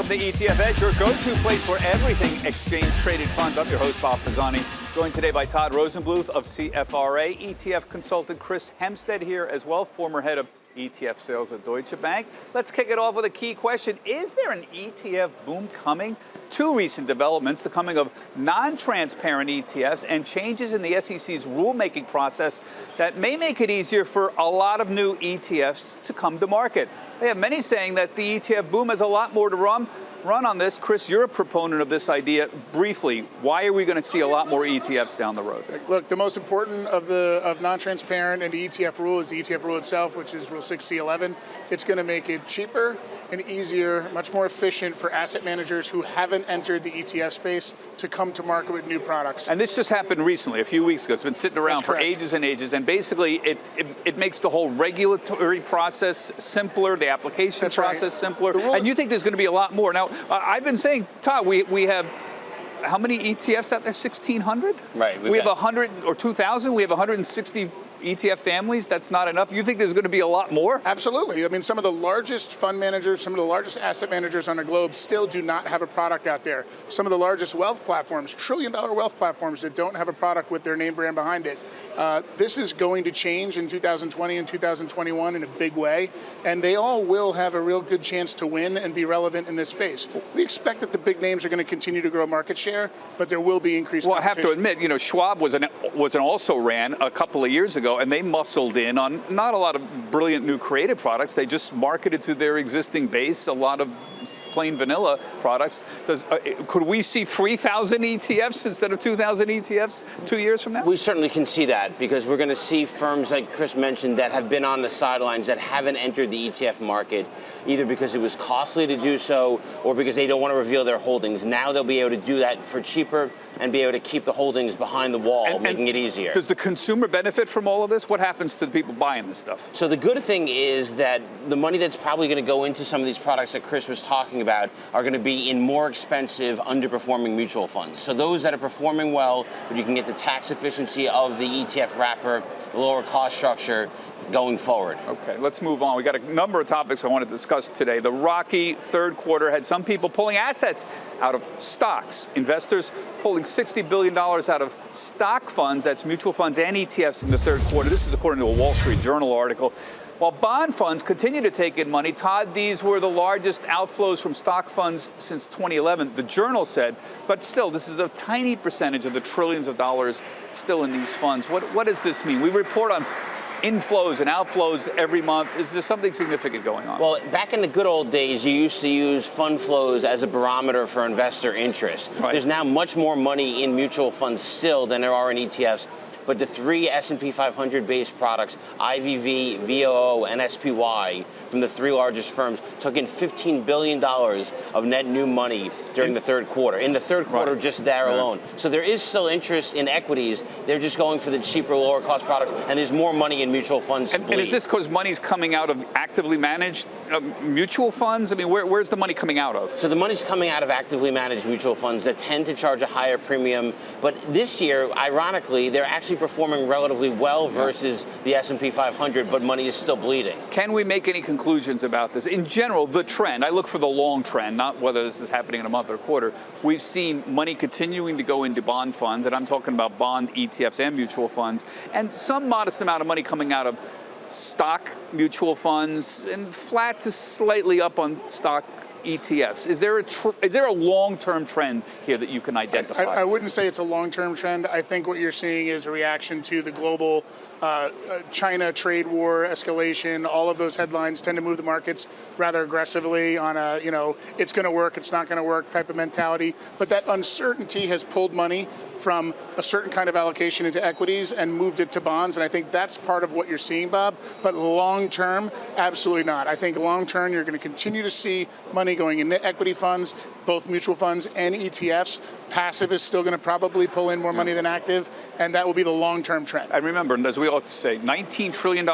Welcome to ETF Edge, your go-to place for everything exchange-traded funds. I'm your host, Bob Pisani, joined today by Todd Rosenbluth of CFRA, ETF consultant Chris Hempstead here as well, former head of ETF sales at Deutsche Bank. Let's kick it off with a key question. Is there an ETF boom coming? Two recent developments, the coming of non-transparent ETFs and changes in the SEC's rulemaking process that may make it easier for a lot of new ETFs to come to market. They have many saying that the ETF boom has a lot more to run on this. Chris, you're a proponent of this idea. Briefly, why are we going to see a lot more ETFs down the road? Look, the most important of non-transparent and the ETF rule is the ETF rule itself, which is Rule 6C11. It's going to make it cheaper and easier, much more efficient for asset managers who haven't entered the ETF space to come to market with new products. And this just happened recently, a few weeks ago. It's been sitting around for ages and ages, and basically it makes the whole regulatory process simpler, the application process simpler, and you think there's going to be a lot more. Now, I've been saying, Todd, we have how many ETFs out there? 1,600? Right. We have 100 or 2,000. We have 160 ETF families. That's not enough. You think there's going to be a lot more? Absolutely. I mean, some of the largest fund managers, some of the largest asset managers on the globe still do not have a product out there. Some of the largest wealth platforms, trillion-dollar wealth platforms that don't have a product with their name brand behind it. This is going to change in 2020 and 2021 in a big way, and they all will have a real good chance to win and be relevant in this space. We expect that the big names are going to continue to grow market share, but there will be increased competition. Well, I have to admit, you know, Schwab was an also-ran a couple of years ago, and they muscled in on not a lot of brilliant new creative products. They just marketed to their existing base a lot of plain vanilla products. Could we see 3,000 ETFs instead of 2,000 ETFs 2 years from now? We certainly can see that, because we're going to see firms like Chris mentioned that have been on the sidelines, that haven't entered the ETF market, either because it was costly to do so or because they don't want to reveal their holdings. Now they'll be able to do that for cheaper and be able to keep the holdings behind the wall, making it easier. Does the consumer benefit from all of this? What happens to the people buying this stuff? So the good thing is that the money that's probably going to go into some of these products that Chris was talking about are going to be in more expensive, underperforming mutual funds. So those that are performing well, but you can get the tax efficiency of the ETF wrapper, lower cost structure going forward. Okay, let's move on. We got a number of topics I want to discuss today. The rocky third quarter had some people pulling assets out of stocks. Investors pulling $60 billion out of stock funds, that's mutual funds and ETFs in the third quarter. This is according to a Wall Street Journal article. While bond funds continue to take in money, Todd, these were the largest outflows from stock funds since 2011, the Journal said, but still, this is a tiny percentage of the trillions of dollars still in these funds. What does this mean? We report on inflows and outflows every month. Is there something significant going on? Well, back in the good old days, you used to use fund flows as a barometer for investor interest. Right. There's now much more money in mutual funds still than there are in ETFs. But the three S&P 500-based products, IVV, VOO, and SPY, from the three largest firms, took in $15 billion of net new money during the third quarter. In the third quarter, just there alone. So there is still interest in equities. They're just going for the cheaper, lower-cost products, and there's more money in mutual funds to bleed. And is this because money's coming out of actively managed mutual funds? I mean, where's the money coming out of? So the money's coming out of actively managed mutual funds that tend to charge a higher premium. But this year, ironically, they're actually performing relatively well versus the S&P 500, but money is still bleeding. Can we make any conclusions about this? In general, the trend, I look for the long trend, not whether this is happening in a month or quarter. We've seen money continuing to go into bond funds, and I'm talking about bond ETFs and mutual funds, and some modest amount of money coming out of stock mutual funds and flat to slightly up on stock ETFs. Is there a long-term trend here that you can identify? I wouldn't say it's a long-term trend. I think what you're seeing is a reaction to the global China trade war escalation. All of those headlines tend to move the markets rather aggressively on a, it's going to work, it's not going to work type of mentality. But that uncertainty has pulled money from a certain kind of allocation into equities and moved it to bonds. And I think that's part of what you're seeing, Bob. But long-term, absolutely not. I think long-term, you're going to continue to see money going into equity funds, both mutual funds and ETFs. Passive is still going to probably pull in more money than active, and that will be the long-term trend. And remember, as we always say, $19 trillion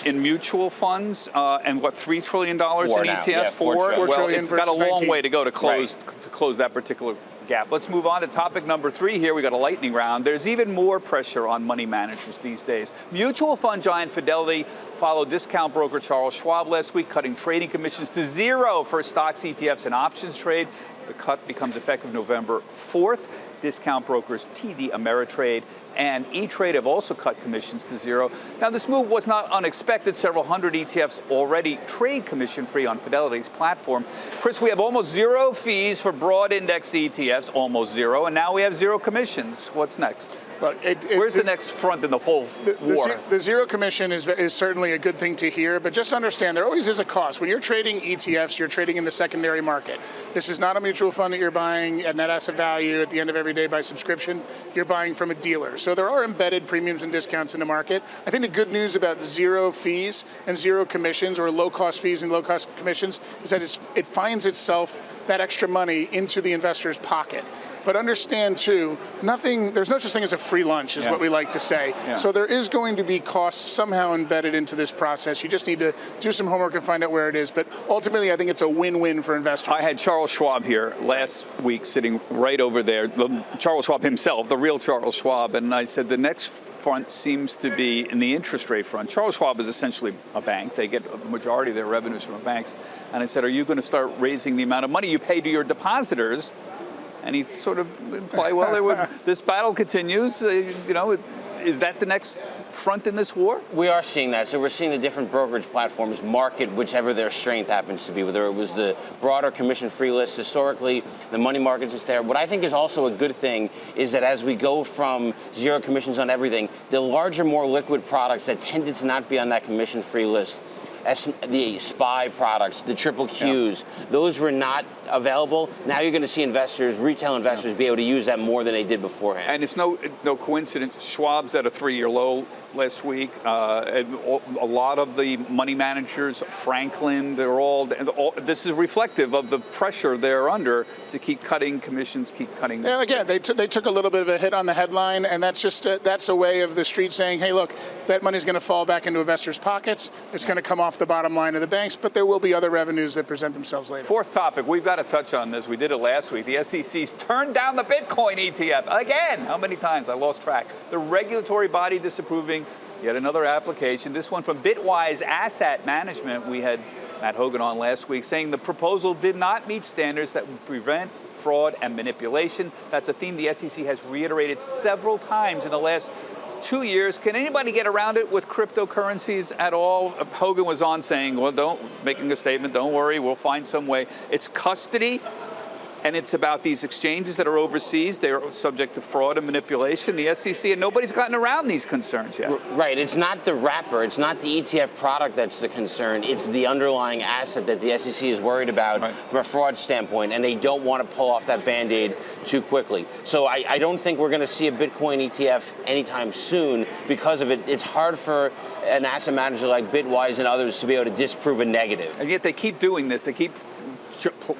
in mutual funds, and what, $3 trillion in ETFs? Yeah, $4 trillion. Well, it's got a long way to go to close that particular gap. Let's move on to topic number 3 here. We got a lightning round. There's even more pressure on money managers these days. Mutual fund giant Fidelity followed discount broker Charles Schwab last week, cutting trading commissions to 0 for stocks, ETFs, and options trade. The cut becomes effective November 4th. Discount brokers TD Ameritrade and E-Trade have also cut commissions to 0. Now, this move was not unexpected. Several hundred ETFs already trade commission-free on Fidelity's platform. Chris, we have almost 0 fees for broad index ETFs, almost 0, and now we have 0 commissions. What's next? Look, where's the next front in the whole war? The 0 commission is certainly a good thing to hear, but just understand there always is a cost. When you're trading ETFs, you're trading in the secondary market. This is not a mutual fund that you're buying at net asset value at the end of every day by subscription. You're buying from a dealer. So there are embedded premiums and discounts in the market. I think the good news about 0 fees and 0 commissions, or low-cost fees and low-cost commissions, is that it finds itself, that extra money, into the investor's pocket. But understand too, there's no such thing as a free lunch, is what we like to say. So there is going to be costs somehow embedded into this process. You just need to do some homework and find out where it is. But ultimately, I think it's a win-win for investors. I had Charles Schwab here last week, sitting right over there, Charles Schwab himself, the real Charles Schwab, and I said the next front seems to be in the interest rate front. Charles Schwab is essentially a bank. They get a majority of their revenues from banks. And I said, are you going to start raising the amount of money you pay to your depositors? And he sort of implied, well, this battle continues. Is that the next front in this war? We are seeing that. So we're seeing the different brokerage platforms market whichever their strength happens to be, whether it was the broader commission-free list historically, the money markets is there. What I think is also a good thing is that as we go from 0 commissions on everything, the larger, more liquid products that tended to not be on that commission-free list, the SPY products, the triple Qs, those were not available. Now you're going to see investors, retail investors, be able to use that more than they did beforehand. And it's no coincidence. Schwab's at a 3-year low last week. And a lot of the money managers, Franklin, this is reflective of the pressure they're under to keep cutting commissions, keep cutting. Yeah, again, they took a little bit of a hit on the headline, and that's just that's a way of the street saying, hey, look, that money's going to fall back into investors' pockets. It's going to come off the bottom line of the banks, but there will be other revenues that present themselves later. Fourth topic, we've got to touch on this. We did it last week. The SEC's turned down the Bitcoin ETF again. How many times? I lost track. The regulatory body disapproving yet another application. This one from Bitwise Asset Management. We had Matt Hogan on last week saying the proposal did not meet standards that would prevent fraud and manipulation. That's a theme the SEC has reiterated several times in the last 2 years. Can anybody get around it with cryptocurrencies at all? Hogan was on saying, well, making a statement, don't worry, we'll find some way. It's custody, and it's about these exchanges that are overseas. They're subject to fraud and manipulation, the SEC, and nobody's gotten around these concerns yet. Right, it's not the wrapper, it's not the ETF product that's the concern, it's the underlying asset that the SEC is worried about from a fraud standpoint, and they don't want to pull off that Band-Aid too quickly. So I don't think we're going to see a Bitcoin ETF anytime soon because of it. It's hard for an asset manager like Bitwise and others to be able to disprove a negative. And yet they keep doing this. They keep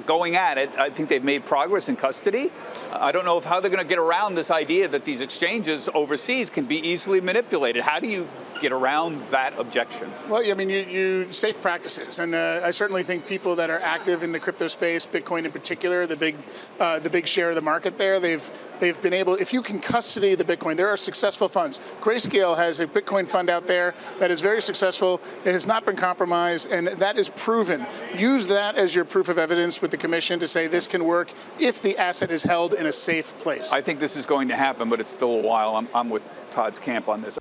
going at it. I think they've made progress in custody. I don't know how they're going to get around this idea that these exchanges overseas can be easily manipulated. How do you get around that objection? Well, I mean, you safe practices, and I certainly think people that are active in the crypto space, Bitcoin in particular, the big share of the market there, they've been able. If you can custody the Bitcoin, there are successful funds. Grayscale has a Bitcoin fund out there that is very successful. It has not been compromised, and that is proven. Use that as your proof of evidence with the commission to say this can work if the asset is held in a safe place. I think this is going to happen, but it's still a while. I'm with Todd's camp on this.